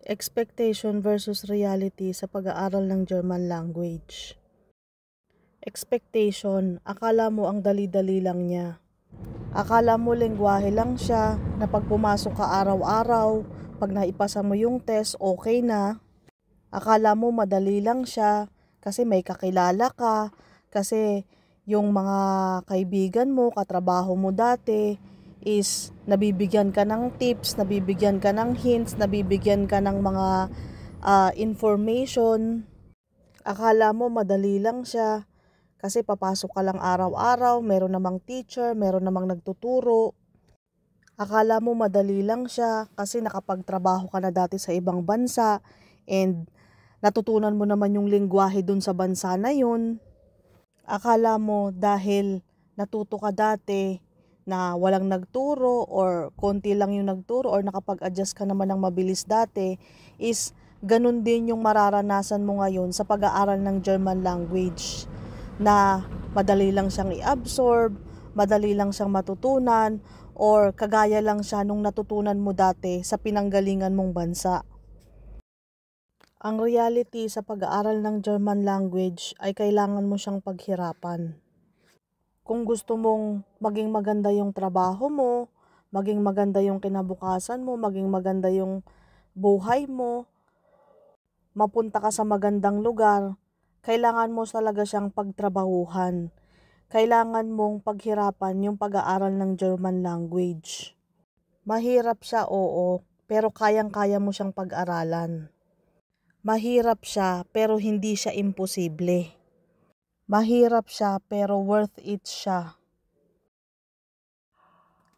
Expectation versus reality sa pag-aaral ng German language. Expectation, akala mo ang dali-dali lang niya. Akala mo lengguwahe lang siya na pag pumasok ka araw-araw, pag naipasa mo yung test, okay na. Akala mo madali lang siya kasi may kakilala ka, kasi yung mga kaibigan mo, katrabaho mo dati is nabibigyan ka ng tips, nabibigyan ka ng hints, nabibigyan ka ng mga information. Akala mo madali lang siya kasi papasok ka lang araw-araw, meron namang teacher, meron namang nagtuturo. Akala mo madali lang siya kasi nakapagtrabaho ka na dati sa ibang bansa and natutunan mo naman yung lengguwahe dun sa bansa na yun. Akala mo dahil natuto ka dati na walang nagturo or konti lang yung nagturo or nakapag-adjust ka naman ng mabilis dati is ganun din yung mararanasan mo ngayon sa pag-aaral ng German language na madali lang siyang i-absorb, madali lang siyang matutunan or kagaya lang siya nung natutunan mo dati sa pinanggalingan mong bansa. Ang reality sa pag-aaral ng German language ay kailangan mo siyang paghirapan. Kung gusto mong maging maganda yung trabaho mo, maging maganda yung kinabukasan mo, maging maganda yung buhay mo, mapunta ka sa magandang lugar, kailangan mo talaga siyang pagtrabahuhan. Kailangan mong paghirapan yung pag-aaral ng German language. Mahirap siya, oo, pero kayang-kaya mo siyang pag-aralan. Mahirap siya pero hindi siya imposible. Mahirap siya pero worth it siya.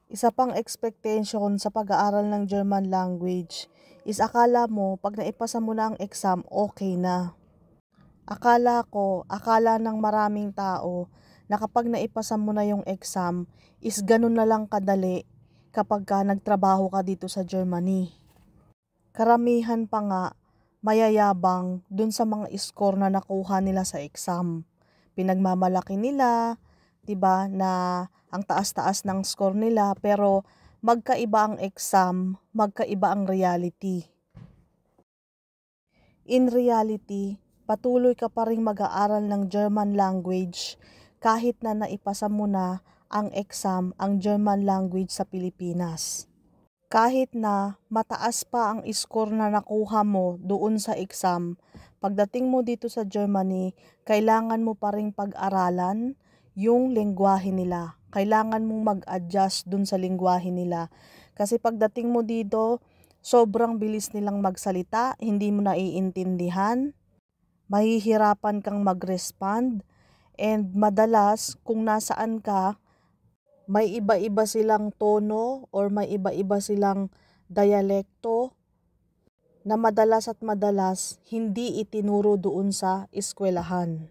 Isa pang expectation sa pag-aaral ng German language is akala mo pag naipasa mo na ang exam, okay na. Akala ng maraming tao na kapag naipasa mo na yung exam is ganun na lang kadali kapag ka nagtrabaho ka dito sa Germany. Karamihan pa nga mayayabang dun sa mga score na nakuha nila sa exam. Pinagmamalaki nila, 'di ba, na ang taas-taas ng score nila pero magkaiba ang exam, magkaiba ang reality. In reality, patuloy ka pa ring mag-aaral ng German language kahit na naipasa mo na ang exam, ang German language sa Pilipinas. Kahit na mataas pa ang score na nakuha mo doon sa exam, pagdating mo dito sa Germany, kailangan mo pa ring pag-aralan yung lengguwahe nila. Kailangan mong mag-adjust doon sa lengguwahe nila. Kasi pagdating mo dito, sobrang bilis nilang magsalita, hindi mo naiintindihan, mahihirapan kang mag-respond, and madalas kung nasaan ka, may iba-iba silang tono or may iba-iba silang dialekto na madalas hindi itinuro doon sa eskwelahan.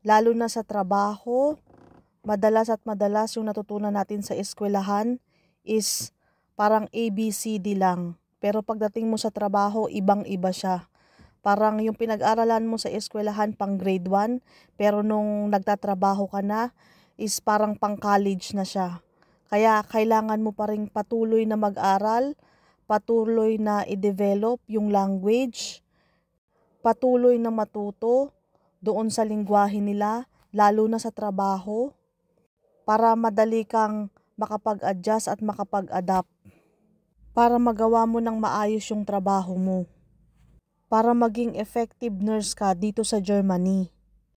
Lalo na sa trabaho, madalas yung natutunan natin sa eskwelahan is parang ABCD lang. Pero pagdating mo sa trabaho, ibang-iba siya. Parang yung pinag-aralan mo sa eskwelahan pang grade 1, pero nung nagtatrabaho ka na, is parang pang college na siya. Kaya kailangan mo pa ring patuloy na mag-aral, patuloy na i-develop yung language, patuloy na matuto doon sa lengguwahe nila, lalo na sa trabaho, para madali kang makapag-adjust at makapag-adapt, para magawa mo ng maayos yung trabaho mo, para maging effective nurse ka dito sa Germany.